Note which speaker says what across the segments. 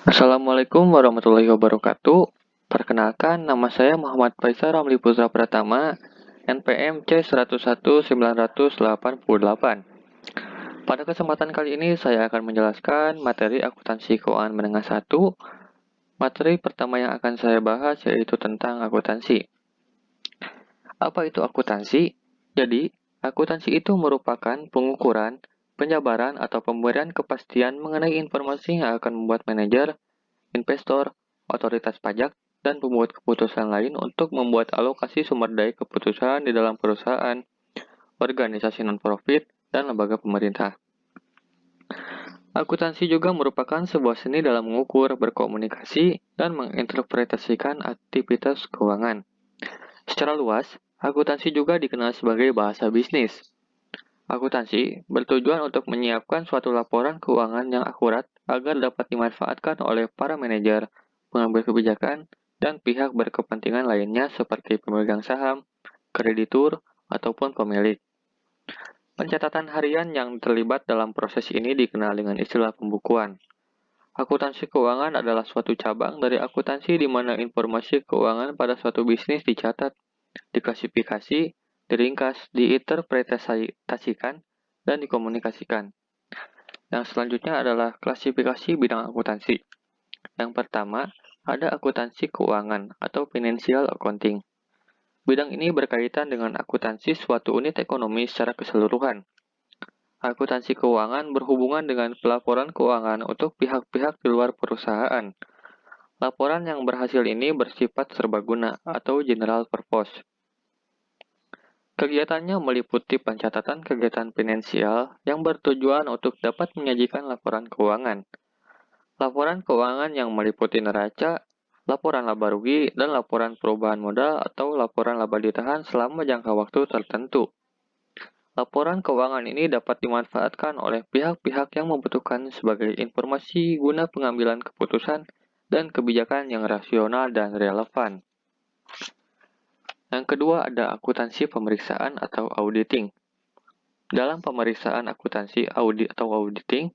Speaker 1: Assalamualaikum warahmatullahi wabarakatuh. Perkenalkan, nama saya Muhammad Faisal Ramli Putra Pratama, NPM C111988. Pada kesempatan kali ini, saya akan menjelaskan materi akuntansi keuangan menengah 1. Materi pertama yang akan saya bahas yaitu tentang akuntansi. Apa itu akuntansi? Jadi, akuntansi itu merupakan pengukuran, penjabaran, atau pemberian kepastian mengenai informasi yang akan membuat manajer, investor, otoritas pajak, dan pembuat keputusan lain untuk membuat alokasi sumber daya keputusan di dalam perusahaan, organisasi non-profit, dan lembaga pemerintah. Akuntansi juga merupakan sebuah seni dalam mengukur, berkomunikasi, dan menginterpretasikan aktivitas keuangan. Secara luas, akuntansi juga dikenal sebagai bahasa bisnis. Akuntansi bertujuan untuk menyiapkan suatu laporan keuangan yang akurat agar dapat dimanfaatkan oleh para manajer, pengambil kebijakan, dan pihak berkepentingan lainnya seperti pemegang saham, kreditur, ataupun pemilik. Pencatatan harian yang terlibat dalam proses ini dikenal dengan istilah pembukuan. Akuntansi keuangan adalah suatu cabang dari akuntansi di mana informasi keuangan pada suatu bisnis dicatat, diklasifikasi, diringkas, diinterpretasikan, dan dikomunikasikan. Yang selanjutnya adalah klasifikasi bidang akuntansi. Yang pertama, ada akuntansi keuangan atau financial accounting. Bidang ini berkaitan dengan akuntansi suatu unit ekonomi secara keseluruhan. Akuntansi keuangan berhubungan dengan pelaporan keuangan untuk pihak-pihak di luar perusahaan. Laporan yang berhasil ini bersifat serbaguna atau general purpose. Kegiatannya meliputi pencatatan kegiatan finansial yang bertujuan untuk dapat menyajikan laporan keuangan. Laporan keuangan yang meliputi neraca, laporan laba rugi, dan laporan perubahan modal atau laporan laba ditahan selama jangka waktu tertentu. Laporan keuangan ini dapat dimanfaatkan oleh pihak-pihak yang membutuhkan sebagai informasi guna pengambilan keputusan dan kebijakan yang rasional dan relevan. Yang kedua ada akuntansi pemeriksaan atau auditing. Dalam pemeriksaan akuntansi audit atau auditing,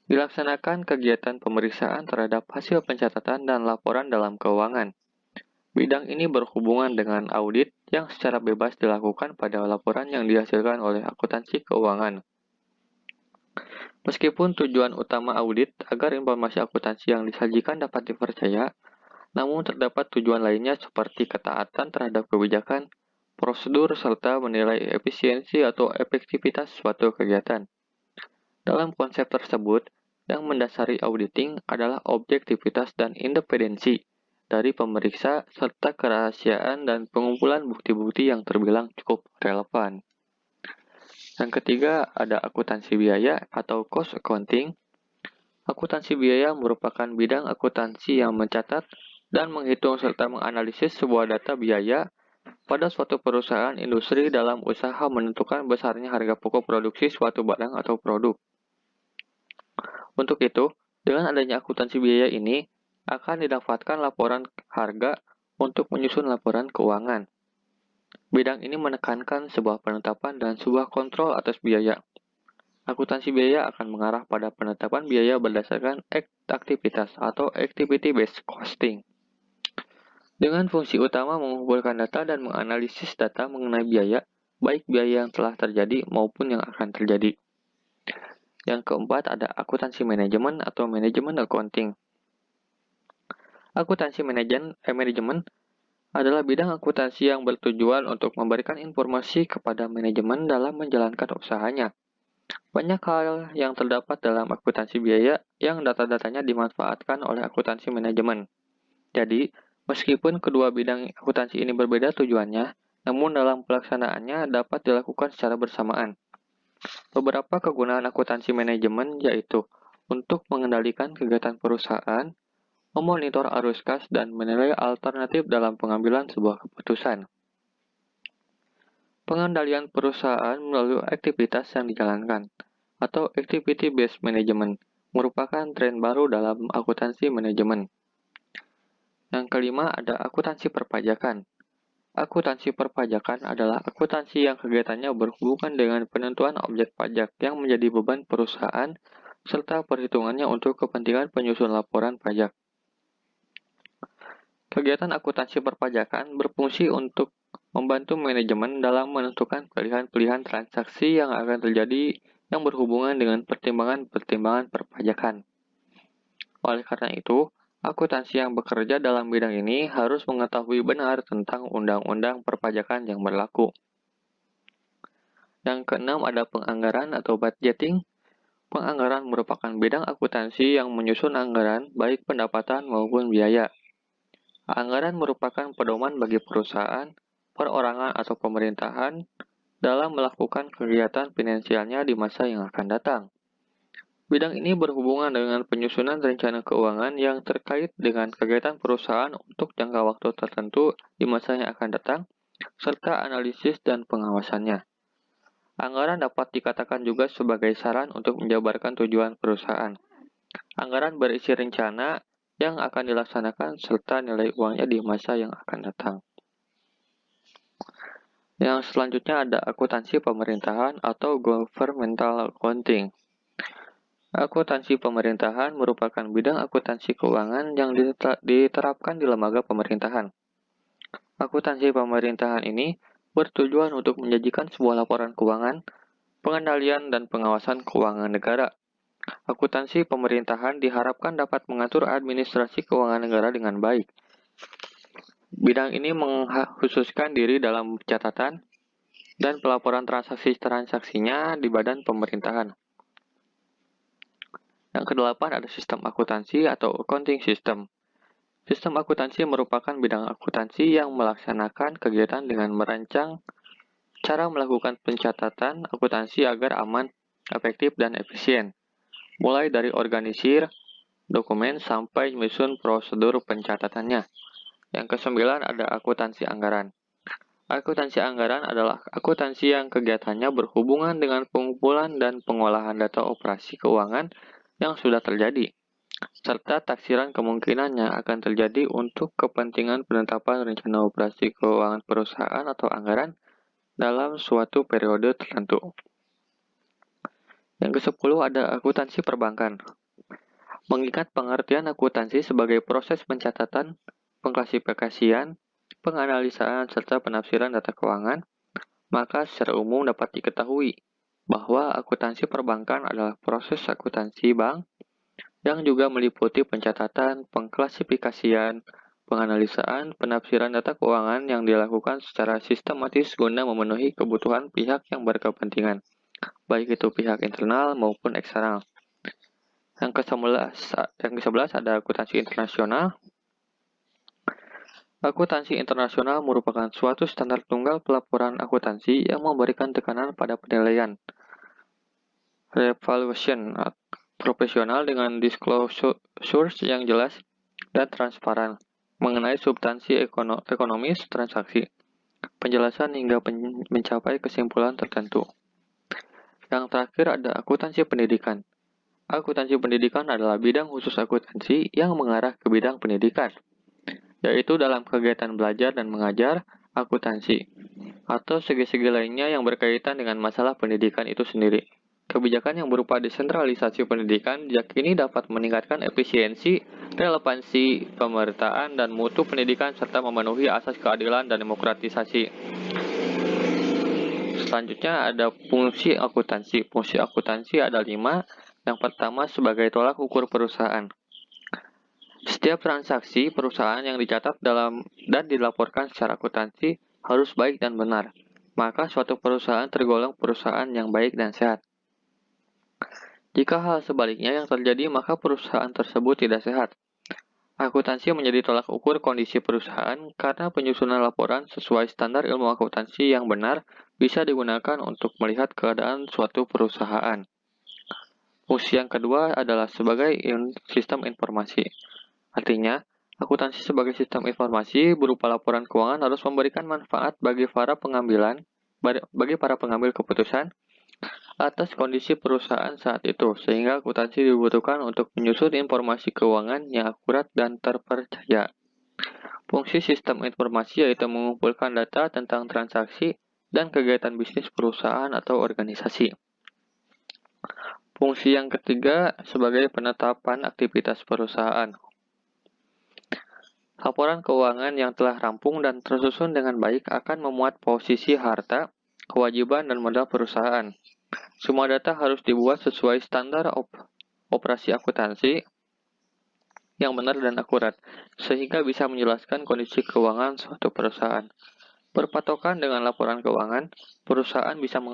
Speaker 1: dilaksanakan kegiatan pemeriksaan terhadap hasil pencatatan dan laporan dalam keuangan. Bidang ini berhubungan dengan audit yang secara bebas dilakukan pada laporan yang dihasilkan oleh akuntansi keuangan. Meskipun tujuan utama audit agar informasi akuntansi yang disajikan dapat dipercaya, namun terdapat tujuan lainnya seperti ketaatan terhadap kebijakan, prosedur, serta menilai efisiensi atau efektivitas suatu kegiatan. Dalam konsep tersebut, yang mendasari auditing adalah objektivitas dan independensi dari pemeriksa serta kerahasiaan dan pengumpulan bukti-bukti yang terbilang cukup relevan. Yang ketiga, ada akuntansi biaya atau cost accounting. Akuntansi biaya merupakan bidang akuntansi yang mencatat dan menghitung serta menganalisis sebuah data biaya pada suatu perusahaan industri dalam usaha menentukan besarnya harga pokok produksi suatu barang atau produk. Untuk itu, dengan adanya akuntansi biaya ini, akan didapatkan laporan harga untuk menyusun laporan keuangan. Bidang ini menekankan sebuah penetapan dan sebuah kontrol atas biaya. Akuntansi biaya akan mengarah pada penetapan biaya berdasarkan aktivitas atau activity-based costing. Dengan fungsi utama mengumpulkan data dan menganalisis data mengenai biaya, baik biaya yang telah terjadi maupun yang akan terjadi. Yang keempat ada akuntansi manajemen atau manajemen accounting. Akuntansi manajemen adalah bidang akuntansi yang bertujuan untuk memberikan informasi kepada manajemen dalam menjalankan usahanya. Banyak hal yang terdapat dalam akuntansi biaya yang data-datanya dimanfaatkan oleh akuntansi manajemen. Jadi, meskipun kedua bidang akuntansi ini berbeda tujuannya, namun dalam pelaksanaannya dapat dilakukan secara bersamaan. Beberapa kegunaan akuntansi manajemen yaitu untuk mengendalikan kegiatan perusahaan, memonitor arus kas, dan menilai alternatif dalam pengambilan sebuah keputusan. Pengendalian perusahaan melalui aktivitas yang dijalankan, atau activity-based management, merupakan tren baru dalam akuntansi manajemen. Yang kelima ada akuntansi perpajakan. Akuntansi perpajakan adalah akuntansi yang kegiatannya berhubungan dengan penentuan objek pajak yang menjadi beban perusahaan serta perhitungannya untuk kepentingan penyusun laporan pajak. Kegiatan akuntansi perpajakan berfungsi untuk membantu manajemen dalam menentukan pilihan-pilihan transaksi yang akan terjadi yang berhubungan dengan pertimbangan-pertimbangan perpajakan. Oleh karena itu, akuntansi yang bekerja dalam bidang ini harus mengetahui benar tentang undang-undang perpajakan yang berlaku. Yang keenam ada penganggaran atau budgeting. Penganggaran merupakan bidang akuntansi yang menyusun anggaran baik pendapatan maupun biaya. Anggaran merupakan pedoman bagi perusahaan, perorangan atau pemerintahan dalam melakukan kegiatan finansialnya di masa yang akan datang. Bidang ini berhubungan dengan penyusunan rencana keuangan yang terkait dengan kegiatan perusahaan untuk jangka waktu tertentu di masa yang akan datang, serta analisis dan pengawasannya. Anggaran dapat dikatakan juga sebagai saran untuk menjabarkan tujuan perusahaan. Anggaran berisi rencana yang akan dilaksanakan serta nilai uangnya di masa yang akan datang. Yang selanjutnya ada akuntansi pemerintahan atau governmental accounting. Akuntansi pemerintahan merupakan bidang akuntansi keuangan yang diterapkan di lembaga pemerintahan. Akuntansi pemerintahan ini bertujuan untuk menyajikan sebuah laporan keuangan, pengendalian, dan pengawasan keuangan negara. Akuntansi pemerintahan diharapkan dapat mengatur administrasi keuangan negara dengan baik. Bidang ini mengkhususkan diri dalam catatan dan pelaporan transaksinya di badan pemerintahan. Yang kedelapan ada sistem akuntansi atau accounting system. Sistem akuntansi merupakan bidang akuntansi yang melaksanakan kegiatan dengan merancang cara melakukan pencatatan akuntansi agar aman, efektif, dan efisien. Mulai dari organisir dokumen sampai menyusun prosedur pencatatannya. Yang kesembilan ada akuntansi anggaran. Akuntansi anggaran adalah akuntansi yang kegiatannya berhubungan dengan pengumpulan dan pengolahan data operasi keuangan yang sudah terjadi, serta taksiran kemungkinannya akan terjadi untuk kepentingan penetapan rencana operasi keuangan perusahaan atau anggaran dalam suatu periode tertentu. Yang ke-10 ada akuntansi perbankan. Mengingat pengertian akuntansi sebagai proses pencatatan, pengklasifikasian, penganalisaan, serta penafsiran data keuangan, maka secara umum dapat diketahui bahwa akuntansi perbankan adalah proses akuntansi bank yang juga meliputi pencatatan, pengklasifikasian, penganalisaan, penafsiran data keuangan yang dilakukan secara sistematis guna memenuhi kebutuhan pihak yang berkepentingan, baik itu pihak internal maupun eksternal. Yang ke-11 ada akuntansi internasional. Akuntansi internasional merupakan suatu standar tunggal pelaporan akuntansi yang memberikan tekanan pada penilaian, revaluation, profesional dengan disclosures yang jelas dan transparan mengenai substansi ekonomis transaksi, penjelasan hingga mencapai kesimpulan tertentu. Yang terakhir ada akuntansi pendidikan. Akuntansi pendidikan adalah bidang khusus akuntansi yang mengarah ke bidang pendidikan, yaitu dalam kegiatan belajar dan mengajar, akuntansi, atau segi-segi lainnya yang berkaitan dengan masalah pendidikan itu sendiri. Kebijakan yang berupa desentralisasi pendidikan diyakini dapat meningkatkan efisiensi, relevansi pemerataan, dan mutu pendidikan serta memenuhi asas keadilan dan demokratisasi. Selanjutnya ada fungsi akuntansi. Fungsi akuntansi ada 5. Yang pertama sebagai tolak ukur perusahaan. Setiap transaksi perusahaan yang dicatat dalam dan dilaporkan secara akuntansi harus baik dan benar. Maka suatu perusahaan tergolong perusahaan yang baik dan sehat. Jika hal sebaliknya yang terjadi, maka perusahaan tersebut tidak sehat. Akuntansi menjadi tolak ukur kondisi perusahaan karena penyusunan laporan sesuai standar ilmu akuntansi yang benar bisa digunakan untuk melihat keadaan suatu perusahaan. Fungsi yang kedua adalah sebagai sistem informasi. Artinya, akuntansi sebagai sistem informasi berupa laporan keuangan harus memberikan manfaat bagi para pengambil keputusan atas kondisi perusahaan saat itu, sehingga akuntansi dibutuhkan untuk menyusun informasi keuangan yang akurat dan terpercaya. Fungsi sistem informasi yaitu mengumpulkan data tentang transaksi dan kegiatan bisnis perusahaan atau organisasi. Fungsi yang ketiga sebagai penetapan aktivitas perusahaan. Laporan keuangan yang telah rampung dan tersusun dengan baik akan memuat posisi harta, kewajiban, dan modal perusahaan. Semua data harus dibuat sesuai standar operasi akuntansi yang benar dan akurat, sehingga bisa menjelaskan kondisi keuangan suatu perusahaan. Berpatokan dengan laporan keuangan, perusahaan bisa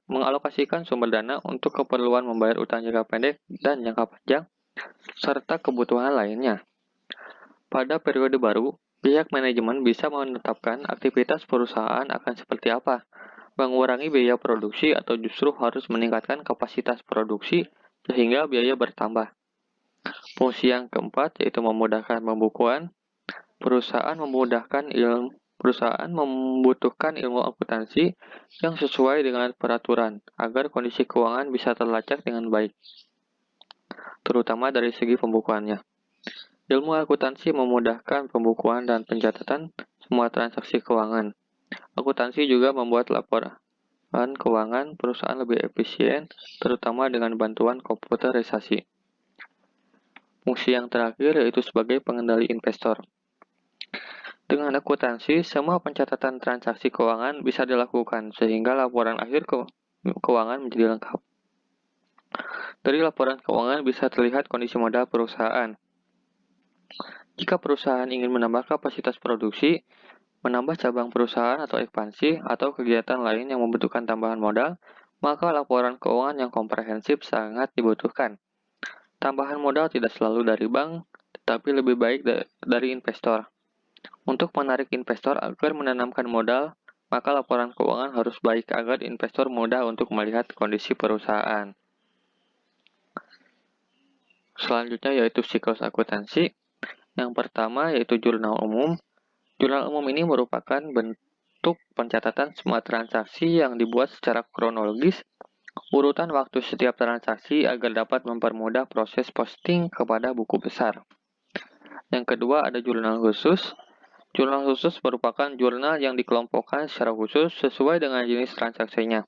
Speaker 1: mengalokasikan sumber dana untuk keperluan membayar utang jangka pendek dan jangka panjang, serta kebutuhan lainnya. Pada periode baru, pihak manajemen bisa menetapkan aktivitas perusahaan akan seperti apa, mengurangi biaya produksi atau justru harus meningkatkan kapasitas produksi sehingga biaya bertambah. Fungsi yang keempat yaitu memudahkan pembukuan. Perusahaan membutuhkan ilmu akuntansi yang sesuai dengan peraturan agar kondisi keuangan bisa terlacak dengan baik, terutama dari segi pembukuannya. Ilmu akuntansi memudahkan pembukuan dan pencatatan semua transaksi keuangan. Akuntansi juga membuat laporan keuangan perusahaan lebih efisien, terutama dengan bantuan komputerisasi. Fungsi yang terakhir yaitu sebagai pengendali investor. Dengan akuntansi, semua pencatatan transaksi keuangan bisa dilakukan, sehingga laporan akhir keuangan menjadi lengkap. Dari laporan keuangan bisa terlihat kondisi modal perusahaan. Jika perusahaan ingin menambah kapasitas produksi, menambah cabang perusahaan atau ekspansi, atau kegiatan lain yang membutuhkan tambahan modal, maka laporan keuangan yang komprehensif sangat dibutuhkan. Tambahan modal tidak selalu dari bank, tetapi lebih baik dari investor. Untuk menarik investor agar menanamkan modal, maka laporan keuangan harus baik agar investor mudah untuk melihat kondisi perusahaan. Selanjutnya yaitu siklus akuntansi. Yang pertama yaitu jurnal umum. Jurnal umum ini merupakan bentuk pencatatan semua transaksi yang dibuat secara kronologis, urutan waktu setiap transaksi agar dapat mempermudah proses posting kepada buku besar. Yang kedua ada jurnal khusus. Jurnal khusus merupakan jurnal yang dikelompokkan secara khusus sesuai dengan jenis transaksinya.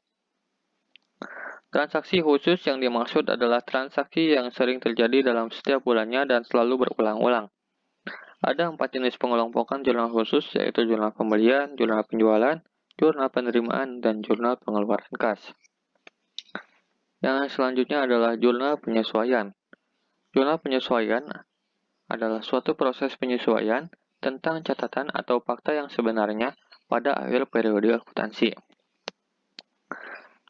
Speaker 1: Transaksi khusus yang dimaksud adalah transaksi yang sering terjadi dalam setiap bulannya dan selalu berulang-ulang. Ada 4 jenis pengelompokan jurnal khusus, yaitu jurnal pembelian, jurnal penjualan, jurnal penerimaan, dan jurnal pengeluaran kas. Yang selanjutnya adalah jurnal penyesuaian. Jurnal penyesuaian adalah suatu proses penyesuaian tentang catatan atau fakta yang sebenarnya pada akhir periode akuntansi.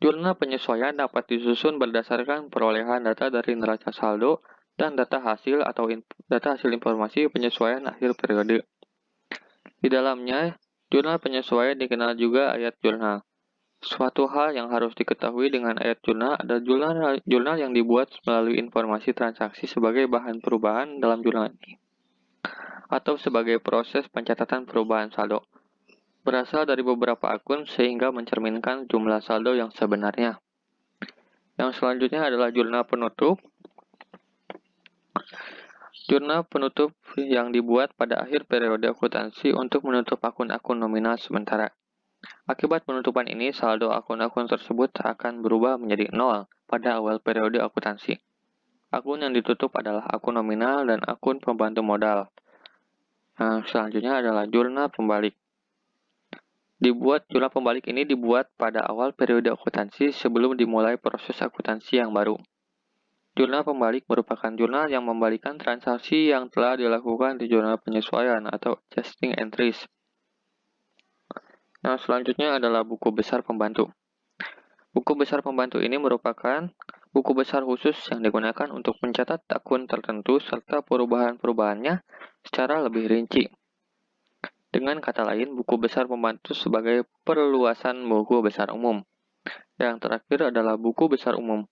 Speaker 1: Jurnal penyesuaian dapat disusun berdasarkan perolehan data dari neraca saldo dan data hasil informasi penyesuaian akhir periode. Di dalamnya, jurnal penyesuaian dikenal juga ayat jurnal. Suatu hal yang harus diketahui dengan ayat jurnal adalah jurnal yang dibuat melalui informasi transaksi sebagai bahan perubahan dalam jurnal ini, atau sebagai proses pencatatan perubahan saldo. Berasal dari beberapa akun sehingga mencerminkan jumlah saldo yang sebenarnya. Yang selanjutnya adalah jurnal penutup. Jurnal penutup yang dibuat pada akhir periode akuntansi untuk menutup akun-akun nominal sementara. Akibat penutupan ini, saldo akun-akun tersebut akan berubah menjadi 0 pada awal periode akuntansi. Akun yang ditutup adalah akun nominal dan akun pembantu modal. Nah, selanjutnya adalah jurnal pembalik. Jurnal pembalik ini dibuat pada awal periode akuntansi sebelum dimulai proses akuntansi yang baru. Jurnal pembalik merupakan jurnal yang membalikan transaksi yang telah dilakukan di jurnal penyesuaian atau adjusting entries. Nah, selanjutnya adalah buku besar pembantu. Buku besar pembantu ini merupakan buku besar khusus yang digunakan untuk mencatat akun tertentu serta perubahan-perubahannya secara lebih rinci. Dengan kata lain, buku besar pembantu sebagai perluasan buku besar umum. Yang terakhir adalah buku besar umum.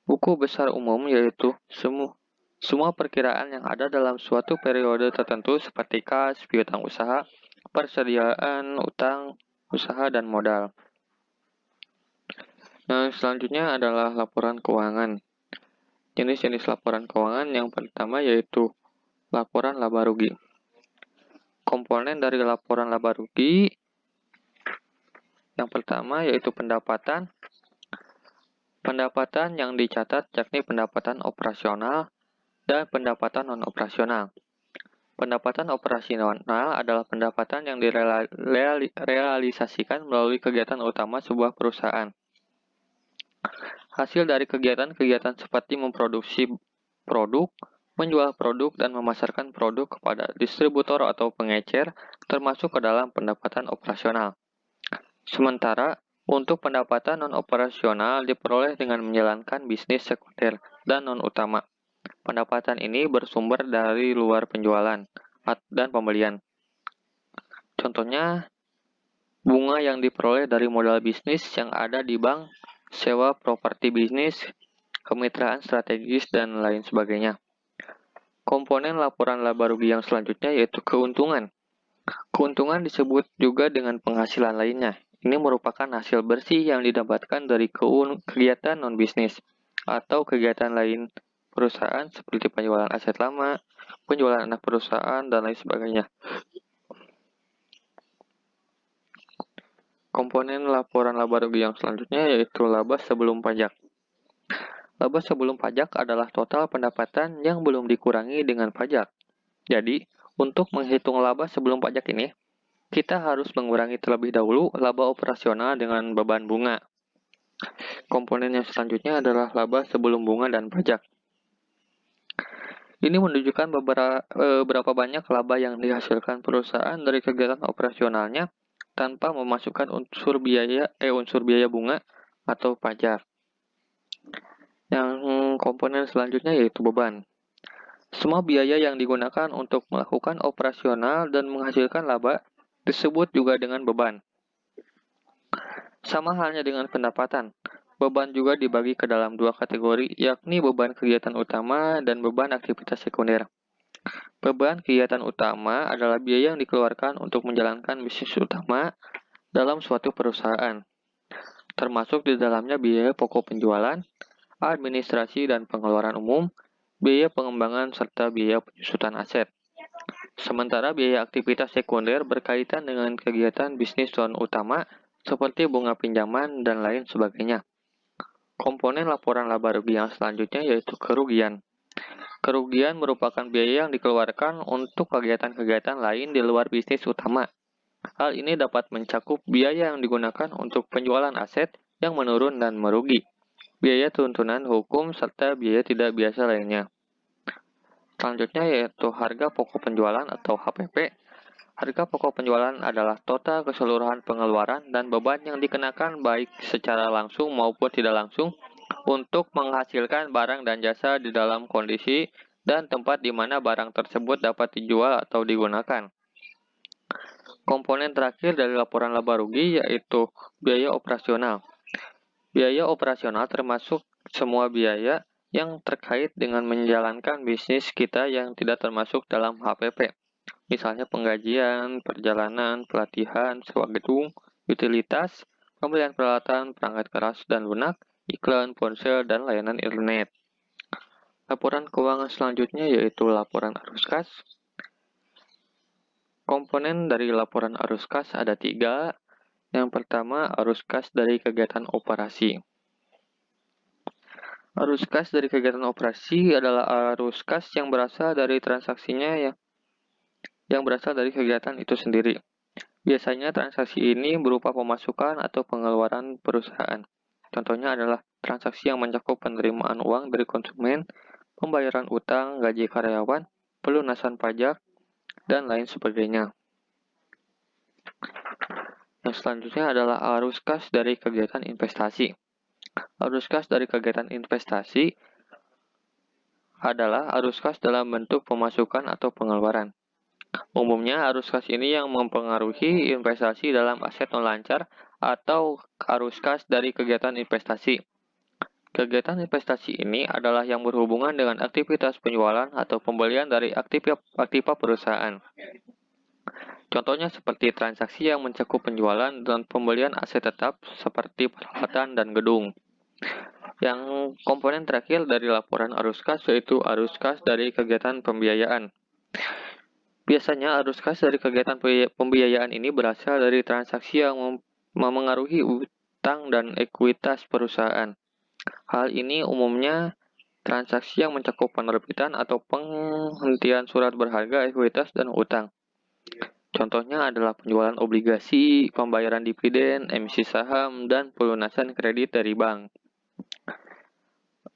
Speaker 1: Buku besar umum yaitu semua perkiraan yang ada dalam suatu periode tertentu seperti kas, piutang usaha, persediaan utang usaha, dan modal. Nah, selanjutnya adalah laporan keuangan. Jenis-jenis laporan keuangan yang pertama yaitu laporan laba rugi. Komponen dari laporan laba rugi yang pertama yaitu pendapatan, Pendapatan yang dicatat yakni pendapatan operasional dan pendapatan non-operasional. Pendapatan operasional adalah pendapatan yang direalisasikan melalui kegiatan utama sebuah perusahaan. Hasil dari kegiatan-kegiatan seperti memproduksi produk, menjual produk, dan memasarkan produk kepada distributor atau pengecer termasuk ke dalam pendapatan operasional. Sementara, untuk pendapatan non-operasional diperoleh dengan menjalankan bisnis sekunder dan non-utama. Pendapatan ini bersumber dari luar penjualan dan pembelian. Contohnya, bunga yang diperoleh dari modal bisnis yang ada di bank, sewa properti bisnis, kemitraan strategis, dan lain sebagainya. Komponen laporan laba rugi yang selanjutnya yaitu keuntungan. Keuntungan disebut juga dengan penghasilan lainnya. Ini merupakan hasil bersih yang didapatkan dari kegiatan non-bisnis atau kegiatan lain perusahaan seperti penjualan aset lama, penjualan anak perusahaan, dan lain sebagainya. Komponen laporan laba rugi yang selanjutnya yaitu laba sebelum pajak. Laba sebelum pajak adalah total pendapatan yang belum dikurangi dengan pajak. Jadi, untuk menghitung laba sebelum pajak ini, kita harus mengurangi terlebih dahulu laba operasional dengan beban bunga. Komponen yang selanjutnya adalah laba sebelum bunga dan pajak. Ini menunjukkan berapa banyak laba yang dihasilkan perusahaan dari kegiatan operasionalnya tanpa memasukkan unsur biaya bunga atau pajak. Yang komponen selanjutnya yaitu beban. Semua biaya yang digunakan untuk melakukan operasional dan menghasilkan laba disebut juga dengan beban. Sama halnya dengan pendapatan. Beban juga dibagi ke dalam dua kategori, yakni beban kegiatan utama dan beban aktivitas sekunder. Beban kegiatan utama adalah biaya yang dikeluarkan untuk menjalankan bisnis utama dalam suatu perusahaan, termasuk di dalamnya biaya pokok penjualan, administrasi dan pengeluaran umum, biaya pengembangan, serta biaya penyusutan aset. Sementara biaya aktivitas sekunder berkaitan dengan kegiatan bisnis utama seperti bunga pinjaman dan lain sebagainya. Komponen laporan laba rugi yang selanjutnya yaitu kerugian. Kerugian merupakan biaya yang dikeluarkan untuk kegiatan-kegiatan lain di luar bisnis utama. Hal ini dapat mencakup biaya yang digunakan untuk penjualan aset yang menurun dan merugi, biaya tuntunan hukum, serta biaya tidak biasa lainnya. Selanjutnya yaitu harga pokok penjualan atau HPP. Harga pokok penjualan adalah total keseluruhan pengeluaran dan beban yang dikenakan baik secara langsung maupun tidak langsung untuk menghasilkan barang dan jasa di dalam kondisi dan tempat di mana barang tersebut dapat dijual atau digunakan. Komponen terakhir dari laporan laba rugi yaitu biaya operasional. Biaya operasional termasuk semua biaya yang terkait dengan menjalankan bisnis kita yang tidak termasuk dalam HPP. Misalnya penggajian, perjalanan, pelatihan, sewa gedung, utilitas, pembelian peralatan, perangkat keras dan lunak, iklan, ponsel, dan layanan internet. Laporan keuangan selanjutnya yaitu laporan arus kas. Komponen dari laporan arus kas ada 3. Yang pertama, arus kas dari kegiatan operasi. Arus kas dari kegiatan operasi adalah arus kas yang berasal dari transaksinya yang berasal dari kegiatan itu sendiri. Biasanya transaksi ini berupa pemasukan atau pengeluaran perusahaan. Contohnya adalah transaksi yang mencakup penerimaan uang dari konsumen, pembayaran utang, gaji karyawan, pelunasan pajak, dan lain sebagainya. Yang selanjutnya adalah arus kas dari kegiatan investasi. Arus kas dari kegiatan investasi adalah arus kas dalam bentuk pemasukan atau pengeluaran. Umumnya, arus kas ini yang mempengaruhi investasi dalam aset non-lancar atau arus kas dari kegiatan investasi. Kegiatan investasi ini adalah yang berhubungan dengan aktivitas penjualan atau pembelian dari aktiva perusahaan. Contohnya seperti transaksi yang mencakup penjualan dan pembelian aset tetap seperti peralatan dan gedung. Yang komponen terakhir dari laporan arus kas yaitu arus kas dari kegiatan pembiayaan. Biasanya arus kas dari kegiatan pembiayaan ini berasal dari transaksi yang memengaruhi utang dan ekuitas perusahaan. Hal ini umumnya transaksi yang mencakup penerbitan atau penghentian surat berharga, ekuitas, dan utang. Contohnya adalah penjualan obligasi, pembayaran dividen, emisi saham, dan pelunasan kredit dari bank.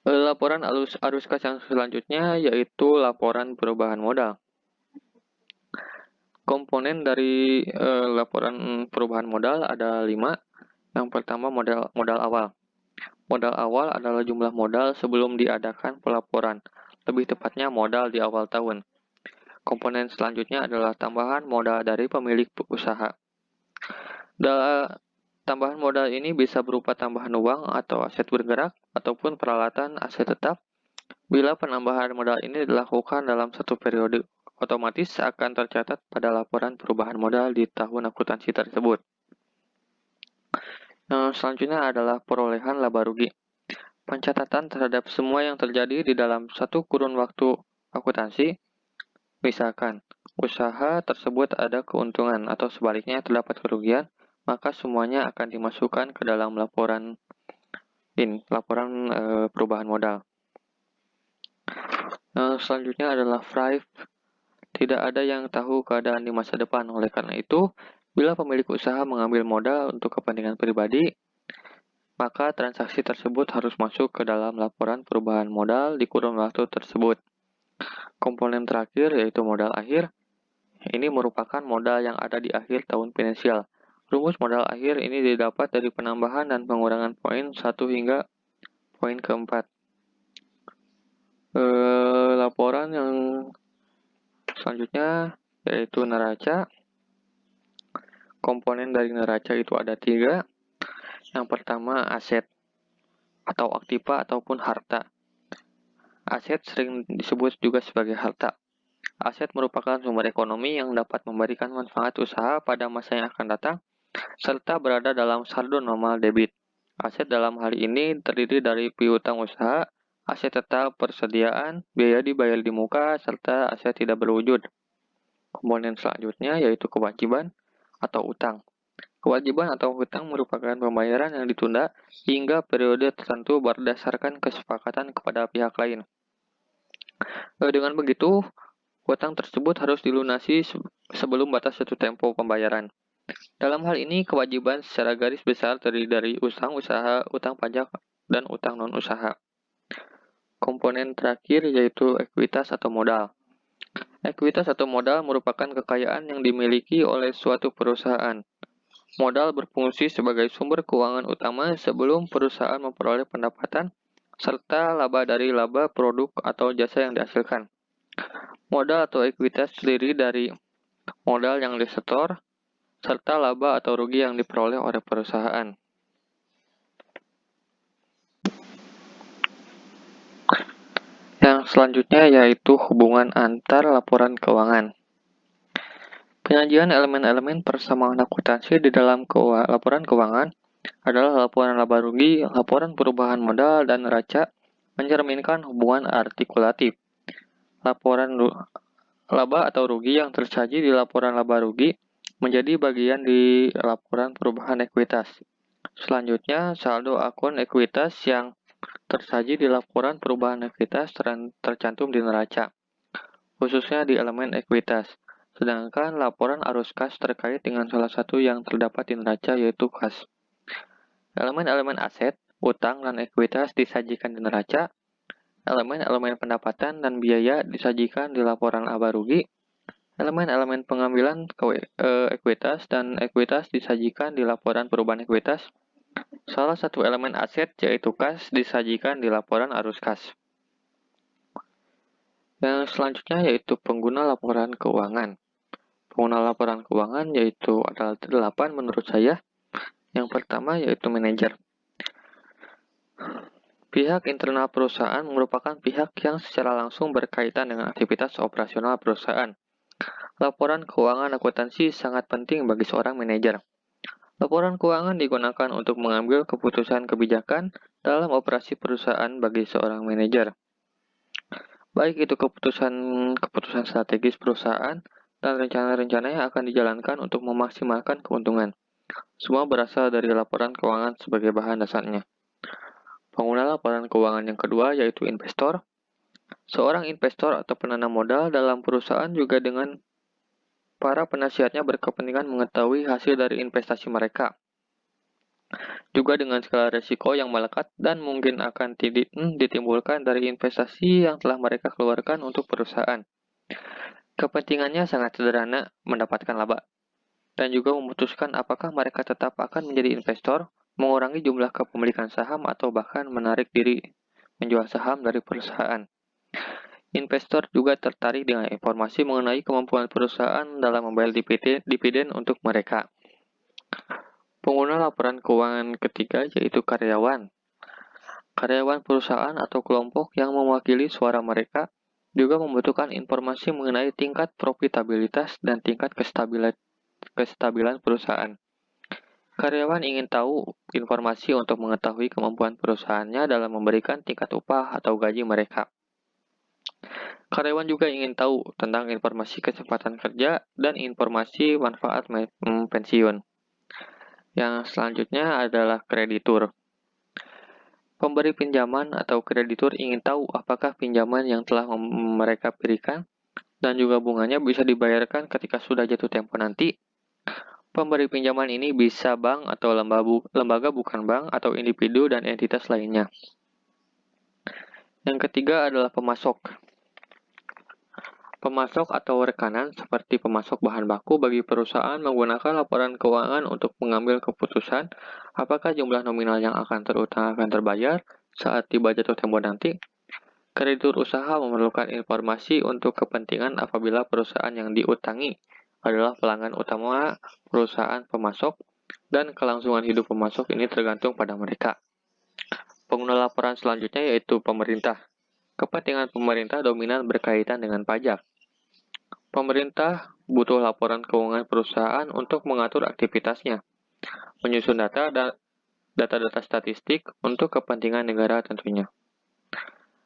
Speaker 1: Laporan arus kas yang selanjutnya yaitu laporan perubahan modal. Komponen dari laporan perubahan modal ada 5. Yang pertama modal awal. Modal awal adalah jumlah modal sebelum diadakan pelaporan, lebih tepatnya modal di awal tahun. Komponen selanjutnya adalah tambahan modal dari pemilik usaha. Tambahan modal ini bisa berupa tambahan uang atau aset bergerak, ataupun peralatan aset tetap. Bila penambahan modal ini dilakukan dalam satu periode, otomatis akan tercatat pada laporan perubahan modal di tahun akuntansi tersebut. Selanjutnya adalah perolehan laba rugi. Pencatatan terhadap semua yang terjadi di dalam satu kurun waktu akuntansi. Misalkan, usaha tersebut ada keuntungan atau sebaliknya terdapat kerugian, maka semuanya akan dimasukkan ke dalam laporan perubahan modal. Selanjutnya adalah FRIF. Tidak ada yang tahu keadaan di masa depan. Oleh karena itu, bila pemilik usaha mengambil modal untuk kepentingan pribadi, maka transaksi tersebut harus masuk ke dalam laporan perubahan modal di kurun waktu tersebut. Komponen terakhir yaitu modal akhir. Ini merupakan modal yang ada di akhir tahun finansial. Rumus modal akhir ini didapat dari penambahan dan pengurangan poin 1 hingga poin keempat. Laporan yang selanjutnya yaitu neraca. Komponen dari neraca itu ada 3. Yang pertama aset atau aktiva ataupun harta. Aset sering disebut juga sebagai harta. Aset merupakan sumber ekonomi yang dapat memberikan manfaat usaha pada masa yang akan datang, serta berada dalam saldo normal debit. Aset dalam hal ini terdiri dari piutang usaha, aset tetap persediaan, biaya dibayar di muka, serta aset tidak berwujud. Komponen selanjutnya yaitu kewajiban atau utang. Kewajiban atau hutang merupakan pembayaran yang ditunda hingga periode tertentu berdasarkan kesepakatan kepada pihak lain. Dengan begitu, hutang tersebut harus dilunasi sebelum batas jatuh tempo pembayaran. Dalam hal ini, kewajiban secara garis besar terdiri dari utang usaha, utang pajak, dan utang non-usaha. Komponen terakhir yaitu ekuitas atau modal. Ekuitas atau modal merupakan kekayaan yang dimiliki oleh suatu perusahaan. Modal berfungsi sebagai sumber keuangan utama sebelum perusahaan memperoleh pendapatan, serta laba dari laba produk atau jasa yang dihasilkan. Modal atau ekuitas terdiri dari modal yang disetor, serta laba atau rugi yang diperoleh oleh perusahaan. Yang selanjutnya yaitu hubungan antar laporan keuangan. Penyajian elemen-elemen persamaan akuntansi di dalam laporan keuangan adalah laporan laba rugi, laporan perubahan modal, dan neraca mencerminkan hubungan artikulatif. Laporan laba atau rugi yang tersaji di laporan laba rugi menjadi bagian di laporan perubahan ekuitas. Selanjutnya, saldo akun ekuitas yang tersaji di laporan perubahan ekuitas tercantum di neraca, khususnya di elemen ekuitas. Sedangkan laporan arus kas terkait dengan salah satu yang terdapat di neraca yaitu kas. Elemen-elemen aset, utang, dan ekuitas disajikan di neraca. Elemen-elemen pendapatan dan biaya disajikan di laporan laba rugi. Elemen-elemen pengambilan ekuitas dan ekuitas disajikan di laporan perubahan ekuitas. Salah satu elemen aset yaitu kas disajikan di laporan arus kas. Yang selanjutnya yaitu pengguna laporan keuangan. Pengguna laporan keuangan yaitu ada 8 menurut saya. Yang pertama yaitu manajer. Pihak internal perusahaan merupakan pihak yang secara langsung berkaitan dengan aktivitas operasional perusahaan. Laporan keuangan akuntansi sangat penting bagi seorang manajer. Laporan keuangan digunakan untuk mengambil keputusan kebijakan dalam operasi perusahaan bagi seorang manajer. Baik itu keputusan strategis perusahaan dan rencana-rencana yang akan dijalankan untuk memaksimalkan keuntungan. Semua berasal dari laporan keuangan sebagai bahan dasarnya. Pengguna laporan keuangan yang kedua yaitu investor. Seorang investor atau penanam modal dalam perusahaan juga dengan para penasihatnya berkepentingan mengetahui hasil dari investasi mereka. Juga dengan skala risiko yang melekat dan mungkin akan ditimbulkan dari investasi yang telah mereka keluarkan untuk perusahaan. Kepentingannya sangat sederhana, mendapatkan laba, dan juga memutuskan apakah mereka tetap akan menjadi investor, mengurangi jumlah kepemilikan saham, atau bahkan menarik diri menjual saham dari perusahaan. Investor juga tertarik dengan informasi mengenai kemampuan perusahaan dalam membayar dividen untuk mereka. Pengguna laporan keuangan ketiga yaitu karyawan. Karyawan perusahaan atau kelompok yang mewakili suara mereka juga membutuhkan informasi mengenai tingkat profitabilitas dan tingkat kestabilan perusahaan. Karyawan ingin tahu informasi untuk mengetahui kemampuan perusahaannya dalam memberikan tingkat upah atau gaji mereka. Karyawan juga ingin tahu tentang informasi kesempatan kerja dan informasi manfaat pensiun. Yang selanjutnya adalah kreditur. Pemberi pinjaman atau kreditur ingin tahu apakah pinjaman yang telah mereka berikan dan juga bunganya bisa dibayarkan ketika sudah jatuh tempo nanti. Pemberi pinjaman ini bisa bank atau lembaga bukan bank atau individu dan entitas lainnya. Yang ketiga adalah pemasok. Pemasok atau rekanan seperti pemasok bahan baku bagi perusahaan menggunakan laporan keuangan untuk mengambil keputusan apakah jumlah nominal yang akan terutang akan terbayar saat tiba jatuh tempo nanti. Kreditur usaha memerlukan informasi untuk kepentingan apabila perusahaan yang diutangi adalah pelanggan utama perusahaan pemasok dan kelangsungan hidup pemasok ini tergantung pada mereka. Pengguna laporan selanjutnya yaitu pemerintah. Kepentingan pemerintah dominan berkaitan dengan pajak. Pemerintah butuh laporan keuangan perusahaan untuk mengatur aktivitasnya, menyusun data-data statistik untuk kepentingan negara tentunya.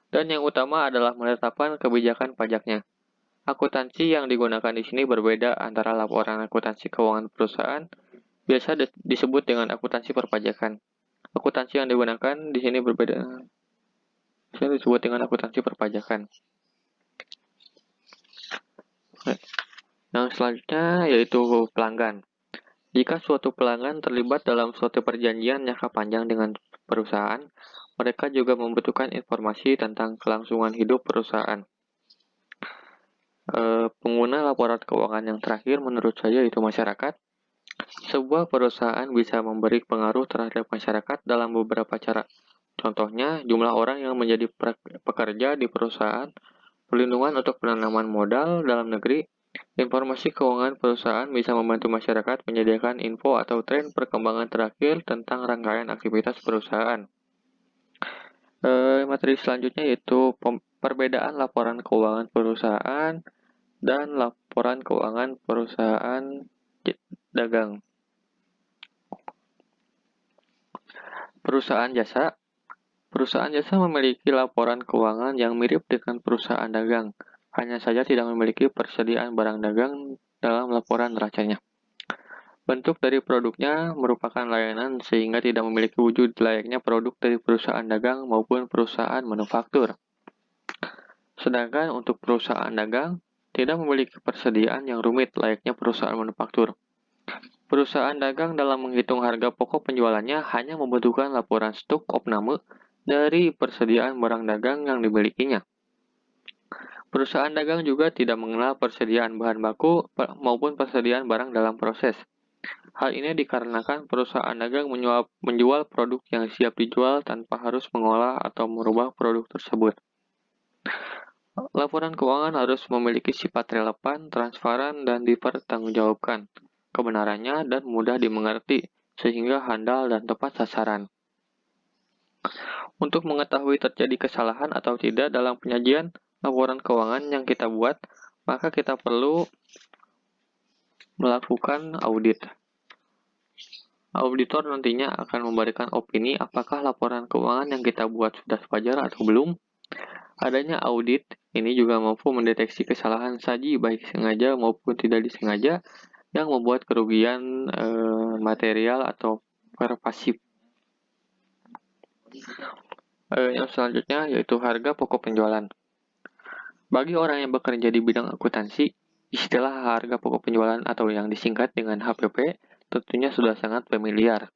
Speaker 1: Dan yang utama adalah menetapkan kebijakan pajaknya. Akuntansi yang digunakan di sini berbeda antara laporan akuntansi keuangan perusahaan, biasa disebut dengan akuntansi perpajakan. Akuntansi yang digunakan di sini berbeda. Ini disebut dengan akuntansi perpajakan. Yang selanjutnya yaitu pelanggan. Jika suatu pelanggan terlibat dalam suatu perjanjian jangka panjang dengan perusahaan, mereka juga membutuhkan informasi tentang kelangsungan hidup perusahaan. Pengguna laporan keuangan yang terakhir menurut saya yaitu masyarakat. Sebuah perusahaan bisa memberi pengaruh terhadap masyarakat dalam beberapa cara. Contohnya, jumlah orang yang menjadi pekerja di perusahaan, perlindungan untuk penanaman modal dalam negeri, informasi keuangan perusahaan bisa membantu masyarakat menyediakan info atau tren perkembangan terakhir tentang rangkaian aktivitas perusahaan. Materi selanjutnya yaitu perbedaan laporan keuangan perusahaan dan laporan keuangan perusahaan dagang. Perusahaan jasa. Perusahaan jasa memiliki laporan keuangan yang mirip dengan perusahaan dagang, hanya saja tidak memiliki persediaan barang dagang dalam laporan neracanya. Bentuk dari produknya merupakan layanan sehingga tidak memiliki wujud layaknya produk dari perusahaan dagang maupun perusahaan manufaktur. Sedangkan untuk perusahaan dagang, tidak memiliki persediaan yang rumit layaknya perusahaan manufaktur. Perusahaan dagang dalam menghitung harga pokok penjualannya hanya membutuhkan laporan stok opname dari persediaan barang dagang yang dimilikinya. Perusahaan dagang juga tidak mengenal persediaan bahan baku maupun persediaan barang dalam proses. Hal ini dikarenakan perusahaan dagang menjual produk yang siap dijual tanpa harus mengolah atau merubah produk tersebut. Laporan keuangan harus memiliki sifat relevan, transparan, dan dipertanggungjawabkan. Kebenarannya dan mudah dimengerti, sehingga handal dan tepat sasaran. Untuk mengetahui terjadi kesalahan atau tidak dalam penyajian laporan keuangan yang kita buat, maka kita perlu melakukan audit. Auditor nantinya akan memberikan opini apakah laporan keuangan yang kita buat sudah wajar atau belum. Adanya audit ini juga mampu mendeteksi kesalahan saji baik sengaja maupun tidak disengaja yang membuat kerugian material atau pasif. Yang selanjutnya yaitu harga pokok penjualan. Bagi orang yang bekerja di bidang akuntansi, istilah harga pokok penjualan atau yang disingkat dengan HPP tentunya sudah sangat familiar.